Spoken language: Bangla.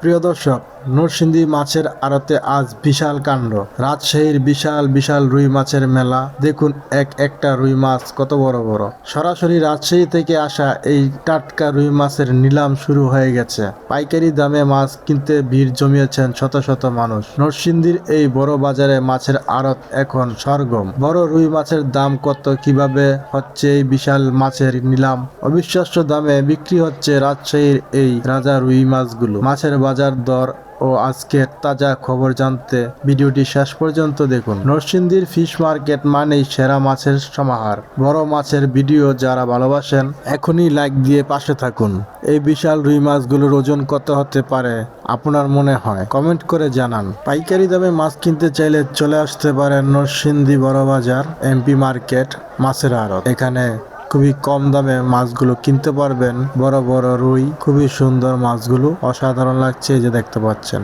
প্রিয় দর্শক, নরসিংদী মাছের আড়তে আজ বিশাল কাণ্ড। রাজশাহীর বিশাল বিশাল রুই মাছের মেলা। দেখুন একটা রুই মাছ কত বড় বড়। সরাসরি রাজশাহী থেকে আসা এই টাটকা রুই মাছের নিলাম শুরু হয়ে গেছে। পাইকারি দামে মাছ কিনতে ভিড় জমিয়েছেন শত শত মানুষ। নরসিংদীর এই বড় বাজারে মাছের আড়ত এখন সরগম। বড় রুই মাছের দাম কত, কিভাবে হচ্ছে এই বিশাল মাছের নিলাম? অবিশ্বাস্য দামে বিক্রি হচ্ছে রাজশাহীর এই রাজা রুই মাছগুলো। মাছের বাজার দর ও আজকের তাজা খবর জানতে ভিডিওটি শেষ পর্যন্ত দেখুন। নরসিংদীর ফিশ মার্কেট মানেই সেরা মাছের সমাহার। বড় মাছের ভিডিও যারা ভালোবাসেন, এখনই লাইক দিয়ে পাশে থাকুন। এই বিশাল রুই মাছগুলোর ওজন কত হতে পারে আপনার মনে হয়? কমেন্ট করে জানান। পাইকারি দামে মাছ কিনতে চাইলে চলে আসতে পারেন নরসিংদী বড় বাজার এমপি মার্কেট মাছের আড়ত। এখানে খুবই কম দামে মাছগুলো কিনতে পারবেন। বড় বড় রুই, খুবই সুন্দর মাছগুলো, অসাধারণ লাগছে, এই যে দেখতে পাচ্ছেন।